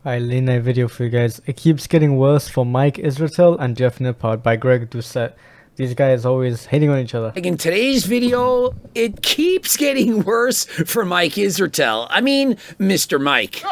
I lean a video for you guys. It keeps getting worse for Mike Israetel and Jeff Nippard by Greg Doucette. These guys always hating on each other. Like in today's video, it keeps getting worse for Mike Israetel. I mean, Mr. Mike.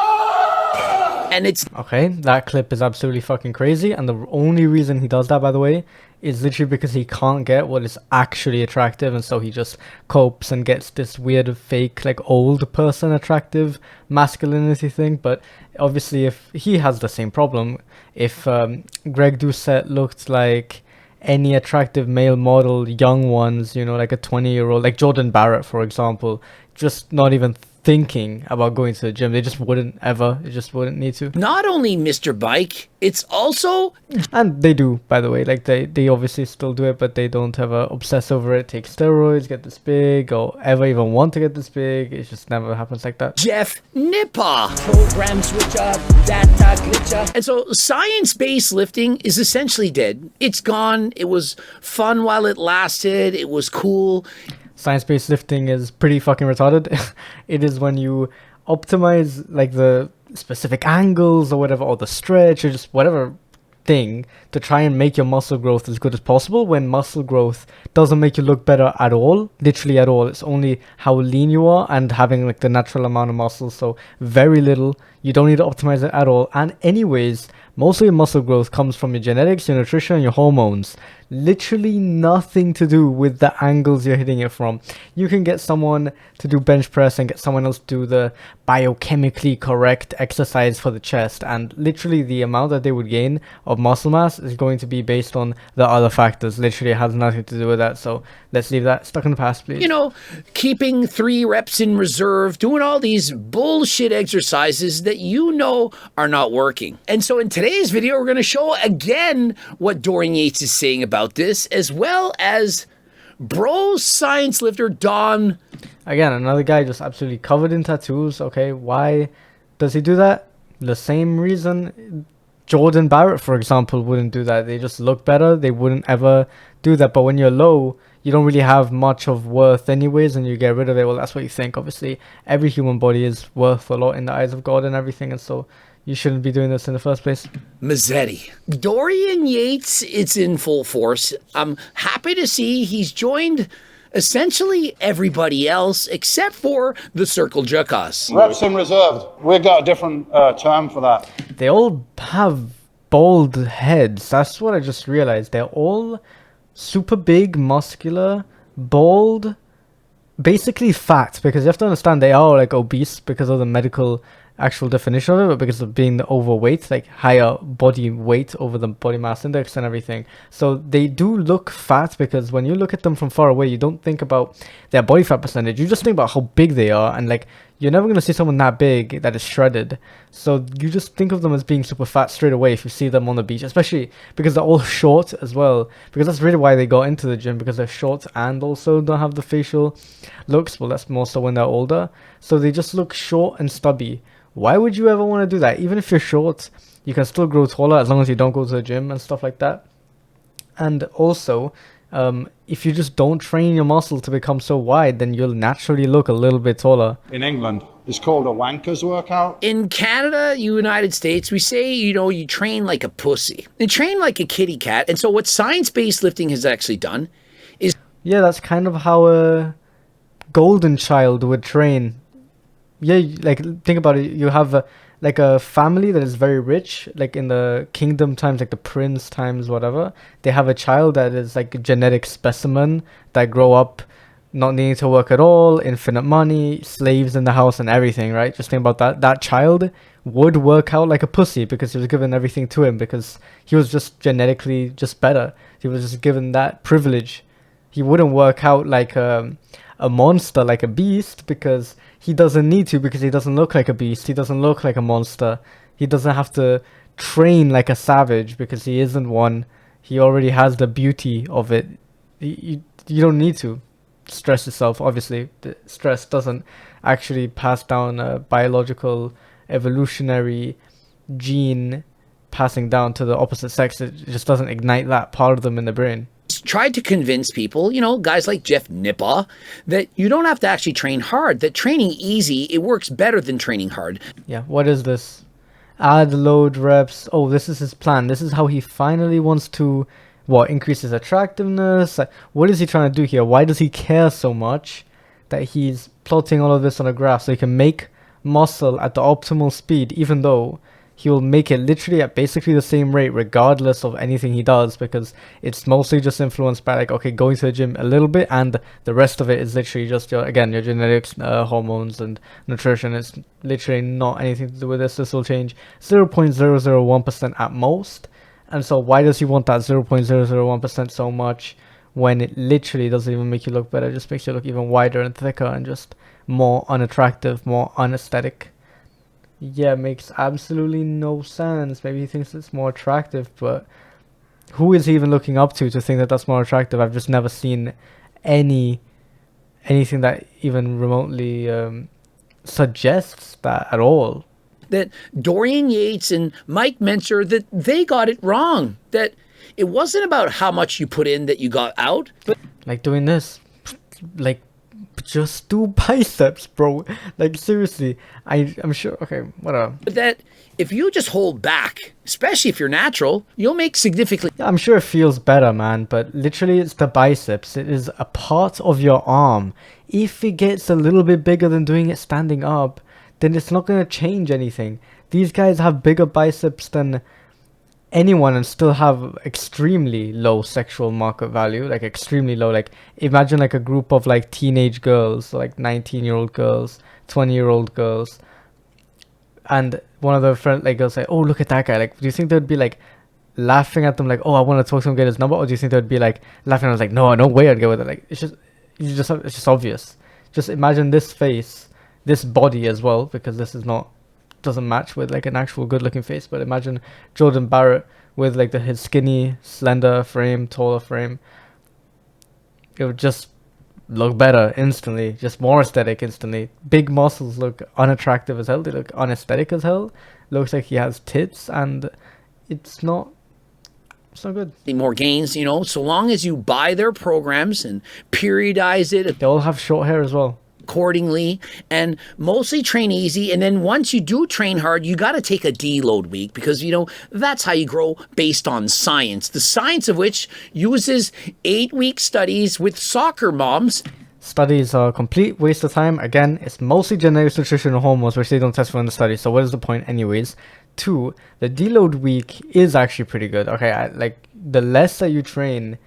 And it's Okay, that clip is absolutely fucking crazy, and the only reason he does that, by the way, is literally because he can't get what is actually attractive, and so he just copes and gets this weird fake, like, old person attractive masculinity thing. But obviously, if he has the same problem, if Greg Doucette looked like any attractive male model, young ones, you know, like a 20-year-old, like Jordan Barrett, for example, just not even thinking about going to the gym. They just wouldn't ever. They just wouldn't need to. not only Mr. Mike, it's also And they do, by the way. Like they obviously still do it, but they don't ever obsess over it, take steroids, get this big, or ever even want to get this big. It just never happens like that. Jeff Nippard. Program switch up, data glitch up. And so science-based lifting is essentially dead. It's gone. It was fun while it lasted. It was cool. Science-based lifting is pretty fucking retarded. It is when you optimize like the specific angles or whatever, or the stretch, or just whatever thing to try and make your muscle growth as good as possible, when muscle growth doesn't make you look better at all, literally at all. It's only how lean you are and having like the natural amount of muscle, so very little. You don't need to optimize it at all. And anyways, most of your muscle growth comes from your genetics, your nutrition, and your hormones. Literally nothing to do with the angles you're hitting it from. You can get someone to do bench press and get someone else to do the biochemically correct exercise for the chest, and literally the amount that they would gain of muscle mass is going to be based on the other factors. Literally it has nothing to do with that. So let's leave that stuck in the past, please. You know, keeping 3 reps in reserve, doing all these bullshit exercises that you know are not working. And so in today's video, we're going to show again what Dorian Yates is saying about this, as well as bro science lifter Don. Again, another guy just absolutely covered in tattoos. Okay, why does he do that? The same reason Jordan Barrett, for example, wouldn't do that. They just look better. They wouldn't ever do that. But when you're low, you don't really have much of worth anyways, and you get rid of it. Well, that's what you think. Obviously, every human body is worth a lot in the eyes of God and everything, and so you shouldn't be doing this in the first place. Mazzetti. Dorian Yates, it's in full force. I'm happy to see he's joined essentially everybody else except for the Circle Jerkos. Reps in reserved. We've got a different term for that. They all have bald heads. That's what I just realized. They're all super big, muscular, bald, basically fat, because you have to understand they are like obese because of the medical actual definition of it, but because of being the overweight, like higher body weight over the body mass index and everything. So they do look fat, because when you look at them from far away, you don't think about their body fat percentage. You just think about how big they are, and like you're never going to see someone that big that is shredded. So you just think of them as being super fat straight away if you see them on the beach, especially because they're all short as well, because that's really why they got into the gym, because they're short and also don't have the facial looks. Well, that's more so when they're older. So they just look short and stubby. Why would you ever want to do that? Even if you're short, you can still grow taller as long as you don't go to the gym and stuff like that. And also, if you just don't train your muscle to become so wide, then you'll naturally look a little bit taller. In England, it's called a wanker's workout. In Canada, United States, we say, you know, you train like a pussy. You train like a kitty cat. And so what science-based lifting has actually done is... Yeah, that's kind of how a golden child would train. Yeah, like think about it. You have like a family that is very rich, like in the kingdom times, like the prince times, whatever. They have a child that is like a genetic specimen that grow up not needing to work at all, infinite money, slaves in the house and everything, right? Just think about that. That child would work out like a pussy because he was given everything to him, because he was just genetically just better. He was just given that privilege. He wouldn't work out like a monster, like a beast, because he doesn't need to, because he doesn't look like a beast. He doesn't look like a monster. He doesn't have to train like a savage because he isn't one. He already has the beauty of it. You don't need to stress yourself. Obviously, the stress doesn't actually pass down a biological evolutionary gene passing down to the opposite sex. It just doesn't ignite that part of them in the brain. Tried to convince people, you know, guys like Jeff Nippard, that you don't have to actually train hard, that training easy, it works better than training hard. Yeah, what is this? add load reps. Oh, this is his plan. This is how he finally wants to, what, increase his attractiveness. Like, what is he trying to do here? Why does he care so much that he's plotting all of this on a graph so he can make muscle at the optimal speed, even though he will make it literally at basically the same rate regardless of anything he does, because it's mostly just influenced by, like, okay, going to the gym a little bit, and the rest of it is literally just your, again, your genetics, hormones and nutrition. It's literally not anything to do with this. This will change 0.001% at most. And so why does he want that 0.001% so much when it literally doesn't even make you look better? It just makes you look even wider and thicker and just more unattractive, more unaesthetic. Yeah, makes absolutely no sense. Maybe he thinks it's more attractive, but who is he even looking up to think that that's more attractive? I've just never seen anything that even remotely suggests that at all. That Dorian Yates and Mike Mentzer, that they got it wrong. That it wasn't about how much you put in that you got out, but like doing this, like, just do biceps, bro. Like, seriously, I'm sure. Okay, whatever. but that if you just hold back, especially if you're natural, you'll make significantly. Yeah, I'm sure it feels better, man, but literally it's the biceps. It is a part of your arm. If it gets a little bit bigger than doing it standing up, then it's not going to change anything. These guys have bigger biceps than anyone and still have extremely low sexual market value, like extremely low. Like, imagine like a group of like teenage girls, so like 19-year-old girls, 20-year-old girls, and one of their friends, like, girls say, oh, look at that guy. Like, do you think they'd be like laughing at them, like, oh, I want to talk to him, get his number? Or do you think they'd be like laughing? I was like, no way I'd go with it. Like, it's just obvious. Just imagine this face, this body as well, because this is not, doesn't match with like an actual good looking face. But imagine Jordan Barrett with like his skinny, slender frame, taller frame. It would just look better instantly, just more aesthetic instantly. Big muscles look unattractive as hell, they look unaesthetic as hell. Looks like he has tits, and it's not good. More gains, you know, so long as you buy their programs and periodize it They all have short hair as well. accordingly and mostly train easy. And then once you do train hard, you got to take a deload week, because, you know, that's how you grow based on science, the science of which uses 8-week studies with soccer moms. Studies are a complete waste of time. Again, it's mostly genetics, nutrition, and hormones, which they don't test for in the study. So what is the point anyways? 2, the deload week is actually pretty good. Okay, like, the less that you train,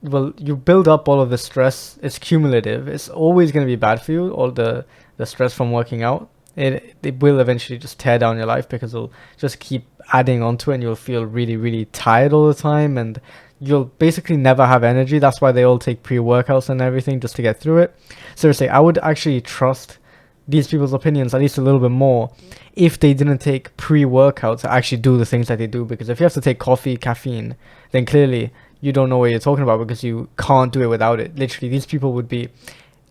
well, you build up all of the stress. It's cumulative. It's always going to be bad for you, all the stress from working out. It will eventually just tear down your life, because it'll just keep adding onto it, and you'll feel really, really tired all the time, and you'll basically never have energy. That's why they all take pre-workouts and everything just to get through it. Seriously, I would actually trust these people's opinions at least a little bit more if they didn't take pre-workout to actually do the things that they do. Because if you have to take coffee, caffeine, then clearly you don't know what you're talking about, because you can't do it without it. Literally, these people would be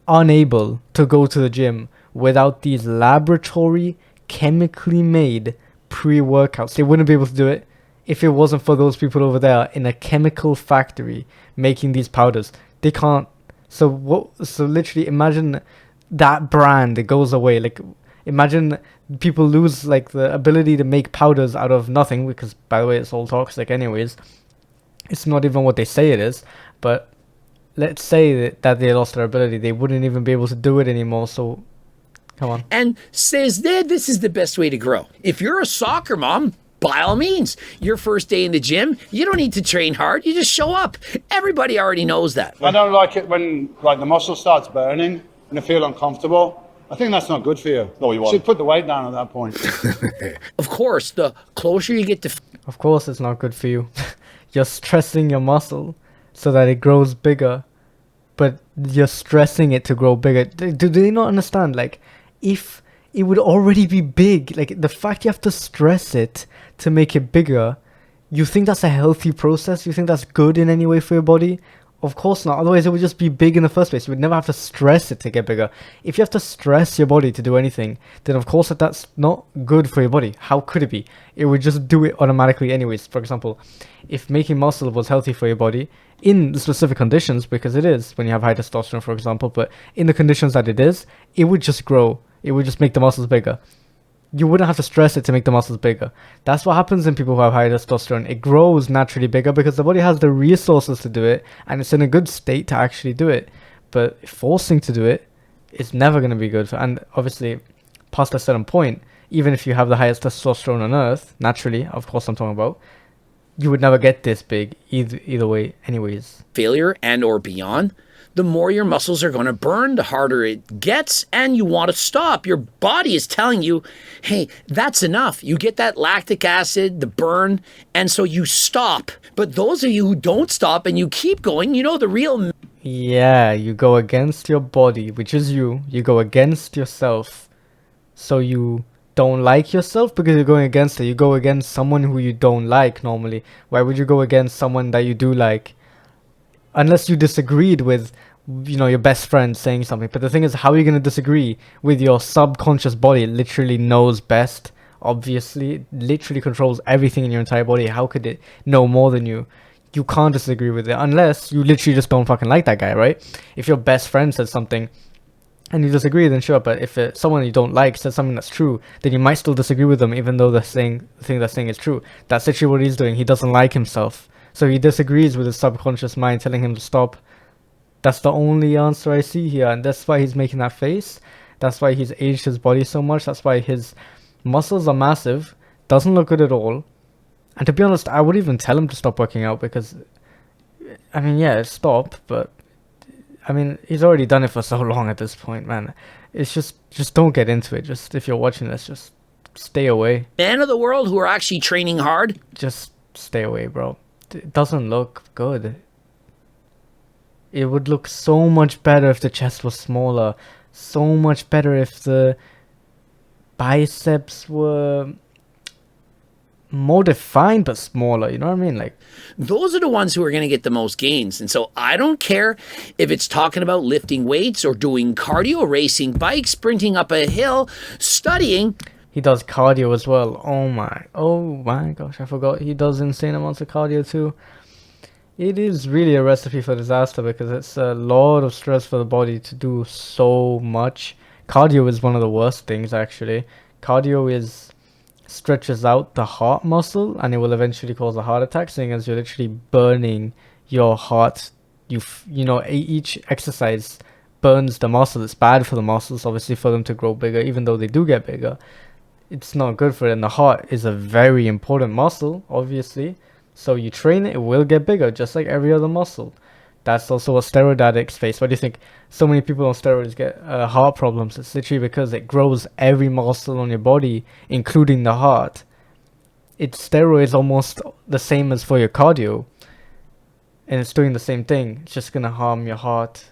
unable to go to the gym without these laboratory, chemically made pre-workouts. They wouldn't be able to do it if it wasn't for those people over there in a chemical factory making these powders. They can't. So literally, imagine that brand, it goes away. Like, imagine people lose like the ability to make powders out of nothing, because, by the way, it's all toxic anyways. It's not even what they say it is, but let's say that they lost their ability, they wouldn't even be able to do it anymore. So come on. And says that this is the best way to grow. If you're a soccer mom, by all means, your first day in the gym, you don't need to train hard. You just show up. Everybody already knows that. I don't like it when like the muscle starts burning and I feel uncomfortable. I think that's not good for you. No, you won't. Should put the weight down at that point. Of course, the closer you get to Of course it's not good for you. You're stressing your muscle so that it grows bigger, but you're stressing it to grow bigger. Do they not understand? Like, if it would already be big, like, the fact you have to stress it to make it bigger, you think that's a healthy process? You think that's good in any way for your body? Of course not. Otherwise, it would just be big in the first place. You would never have to stress it to get bigger. If you have to stress your body to do anything, then of course that's not good for your body. How could it be? It would just do it automatically anyways. For example, if making muscle was healthy for your body, in the specific conditions, because it is when you have high testosterone, for example, but in the conditions that it is, it would just grow. It would just make the muscles bigger. you wouldn't have to stress it to make the muscles bigger. That's what happens in people who have high testosterone. It grows naturally bigger because the body has the resources to do it, and it's in a good state to actually do it. But forcing to do it is never going to be good. And obviously, past a certain point, even if you have the highest testosterone on earth, naturally, of course I'm talking about, you would never get this big either way anyways. Failure and or beyond, the more your muscles are going to burn, the harder it gets, and you want to stop. Your body is telling you, hey, that's enough. You get that lactic acid, the burn, and so you stop. But those of you who don't stop and you keep going, you know, the real... Yeah, you go against your body, which is you. You go against yourself. So you don't like yourself because you're going against it. You go against someone who you don't like normally. Why would you go against someone that you do like? Unless you disagreed with, you know, your best friend saying something. But the thing is, how are you going to disagree with your subconscious body? It literally knows best. Obviously, it literally controls everything in your entire body. How could it know more than you? You can't disagree with it unless you literally just don't fucking like that guy, right? If your best friend says something and you disagree, then sure. But if someone you don't like says something that's true, then you might still disagree with them, even though the thing they're saying is true. That's literally what he's doing. He doesn't like himself, so he disagrees with his subconscious mind telling him to stop. That's the only answer I see here, and that's why he's making that face. That's why he's aged his body so much. That's why his muscles are massive. Doesn't look good at all. And to be honest, I would even tell him to stop working out because, I mean, yeah, stop, but I mean, he's already done it for so long at this point, man. It's just don't get into it. Just, if you're watching this, just stay away. Men of the world who are actually training hard. Just stay away, bro. It doesn't look good. It would look so much better if the chest was smaller. So much better if the biceps were more defined but smaller, you know what I mean? Like, those are the ones who are going to get the most gains. And so I don't care if it's talking about lifting weights or doing cardio, racing bikes, sprinting up a hill, studying. He does cardio as well. Oh my gosh, I forgot he does insane amounts of cardio too. It is really a recipe for disaster because it's a lot of stress for the body to do so much. Cardio is one of the worst things, actually. Cardio stretches out the heart muscle and it will eventually cause a heart attack, seeing as you're literally burning your heart. You know, each exercise burns the muscle. It's bad for the muscles, obviously, for them to grow bigger. Even though they do get bigger, it's not good for it. And the heart is a very important muscle, obviously. So you train it, it will get bigger, just like every other muscle. That's also what steroid addicts face. Why do you think so many people on steroids get heart problems? It's literally because it grows every muscle on your body, including the heart. It's steroids almost the same as for your cardio. And it's doing the same thing. It's just going to harm your heart.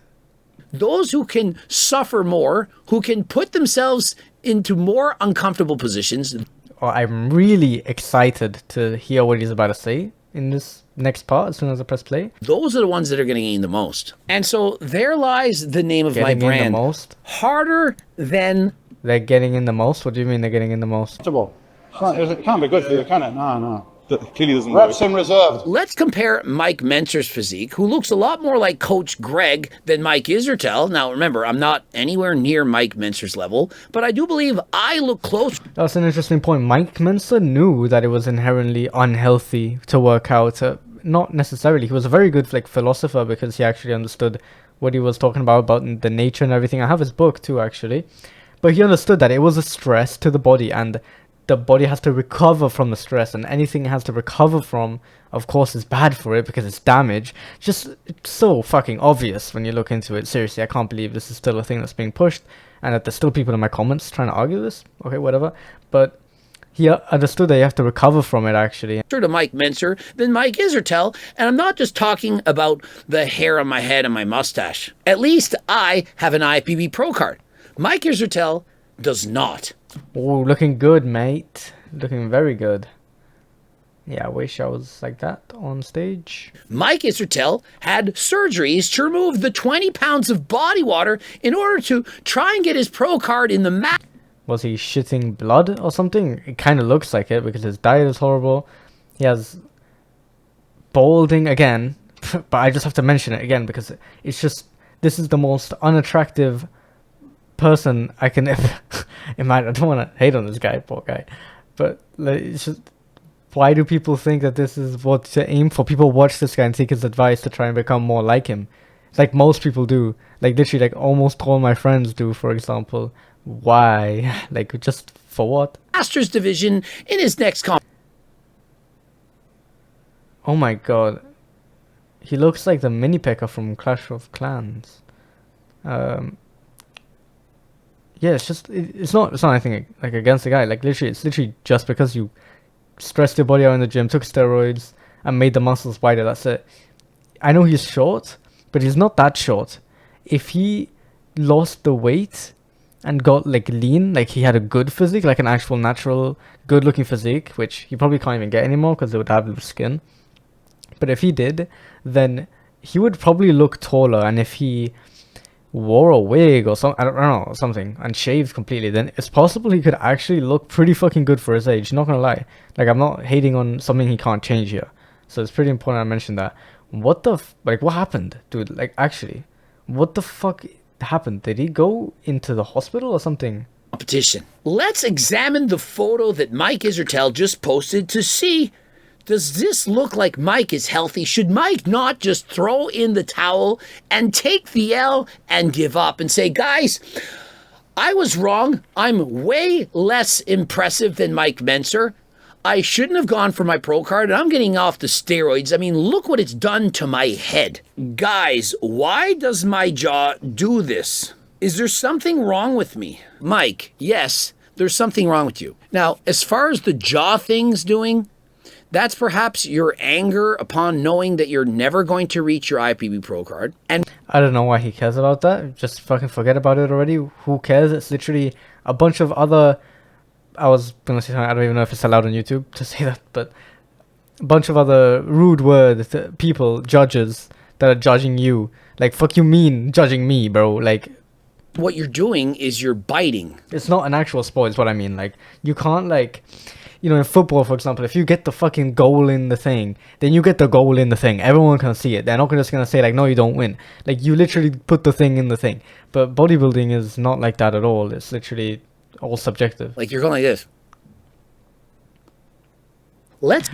Those who can suffer more, who can put themselves into more uncomfortable positions. I'm really excited to hear what he's about to say in this next part as soon as I press play. Those are the ones that are going to gain the most. And so there lies the name of my Getting in brand. the most? Harder than... They're getting in the most? What do you mean they're getting in the most? It can't be good for you, can it? No. That clearly doesn't work. Reps in reserved. Let's compare Mike Mentzer's physique, who looks a lot more like Coach Greg than Mike Israetel. Now, remember, I'm not anywhere near Mike Mentzer's level, but I do believe I look close. That's an interesting point. Mike Mentzer knew that it was inherently unhealthy to work out. Not necessarily. He was a very good philosopher because he actually understood what he was talking about the nature and everything. I have his book too, actually. But he understood that it was a stress to the body and the body has to recover from the stress, and anything it has to recover from, of course, is bad for it because it's damage. Just, it's so fucking obvious when you look into it. Seriously, I can't believe this is still a thing that's being pushed and that there's still people in my comments trying to argue this. Okay, whatever. But he understood that you have to recover from it, actually. To Mike Mentzer than Mike Israetel, and I'm not just talking about the hair on my head and my mustache. At least I have an IFBB Pro card. Mike Israetel does not. Oh, looking good, mate. Looking very good. Yeah, I wish I was like that on stage. Mike Israetel had surgeries to remove the 20 pounds of body water in order to try and get his pro card in the mat. Was he shitting blood or something? It kind of looks like it because his diet is horrible. He has balding again. But I just have to mention it again because it's just, this is the most unattractive person I can ever imagine. I don't want to hate on this guy, poor guy, but like, it's just, why do people think that this is what to aim for? People watch this guy and take his advice to try and become more like him. It's like most people do. Like literally, like almost all my friends do, for example. Why? Like just for what? Masters division in his next Oh my god. He looks like the mini P.E.K.K.A from Clash of Clans. Yeah, it's just it's not anything like against the guy. Like literally, it's literally just because you stressed your body out in the gym, took steroids, and made the muscles wider. That's it. I know he's short, but he's not that short. If he lost the weight and got like lean, like he had a good physique, like an actual natural good looking physique, which he probably can't even get anymore because they would have loose skin. But if he did, then he would probably look taller. And if he wore a wig or something, I don't know, something, and shaved completely, then it's possible he could actually look pretty fucking good for his age. Not gonna lie. Like, I'm not hating on something he can't change here. So it's pretty important I mention that. What the like, what happened, dude? Like, actually, what the fuck happened? Did he go into the hospital or something? competition. Let's examine the photo that Mike Israetel just posted to see, does this look like Mike is healthy? Should Mike not just throw in the towel and take the L and give up and say, guys, I was wrong. I'm way less impressive than Mike Menser. I shouldn't have gone for my pro card, and I'm getting off the steroids. I mean, look what it's done to my head. Guys, why does my jaw do this? Is there something wrong with me? Mike, yes, there's something wrong with you. Now, as far as the jaw thing's doing, that's perhaps your anger upon knowing that you're never going to reach your IPB Pro card. And I don't know why he cares about that. Just fucking forget about it already. Who cares? It's literally a bunch of other... I was gonna say something, I don't even know if it's allowed on YouTube to say that, but a bunch of other rude words, people, judges that are judging you. Like, fuck you mean judging me, bro? Like, what you're doing is you're biting. it's not an actual sport, is what I mean. Like, you can't, like, you know, in football, for example, if you get the fucking goal in the thing, then you get the goal in the thing. Everyone can see it. They're not just gonna say, like, no, you don't win. Like, you literally put the thing in the thing. But bodybuilding is not like that at all. It's literally all subjective. Like, you're going like this.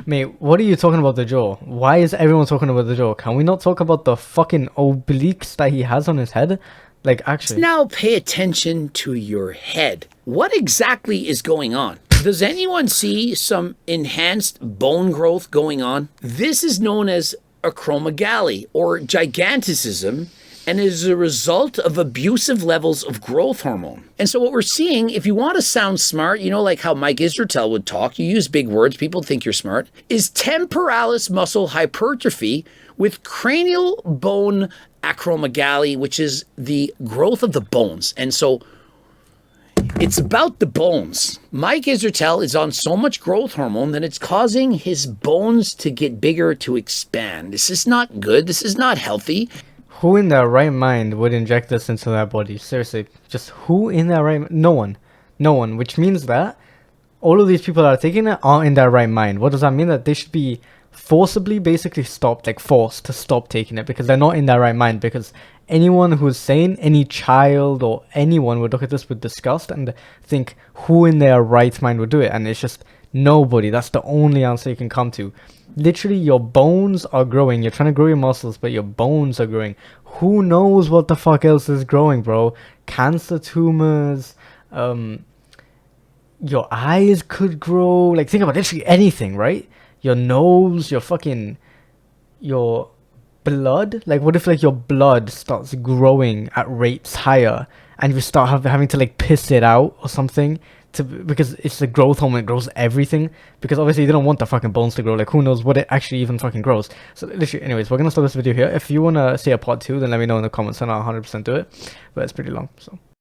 Mate, what are you talking about the jaw? Why is everyone talking about the jaw? Can we not talk about the fucking obliques that he has on his head? Like, actually. Now pay attention to your head. What exactly is going on? Does anyone see some enhanced bone growth going on? This is known as acromegaly or giganticism, and is a result of abusive levels of growth hormone. And so what we're seeing, if you want to sound smart, you know, like how Mike Israetel would talk, you use big words, people think you're smart, is temporalis muscle hypertrophy with cranial bone acromegaly, which is the growth of the bones. And so it's about the bones. Mike Israetel is on so much growth hormone that it's causing his bones to get bigger, to expand. This is not good. This is not healthy. Who in their right mind would inject this into their body? Seriously, just who in their right... No one. No one. Which means that all of these people that are taking it aren't in their right mind. What does that mean? That they should be forcibly basically stopped, like forced to stop taking it because they're not in their right mind. Because anyone who's sane, any child or anyone would look at this with disgust and think who in their right mind would do it. And it's just nobody. That's the only answer you can come to. Literally, your bones are growing. You're trying to grow your muscles, but your bones are growing. Who knows what the fuck else is growing, bro? Cancer tumors, your eyes could grow. Like, think about literally anything, right? Your nose, your blood. Like, what if, like, your blood starts growing at rates higher and you start having to, like, piss it out or something? Because it's the growth hormone, it grows everything. Because obviously they don't want the fucking bones to grow. Like, who knows what it actually even fucking grows. So literally, anyways, we're gonna stop this video here. If you wanna see a part 2, then let me know in the comments and I'll 100% do it. But it's pretty long, so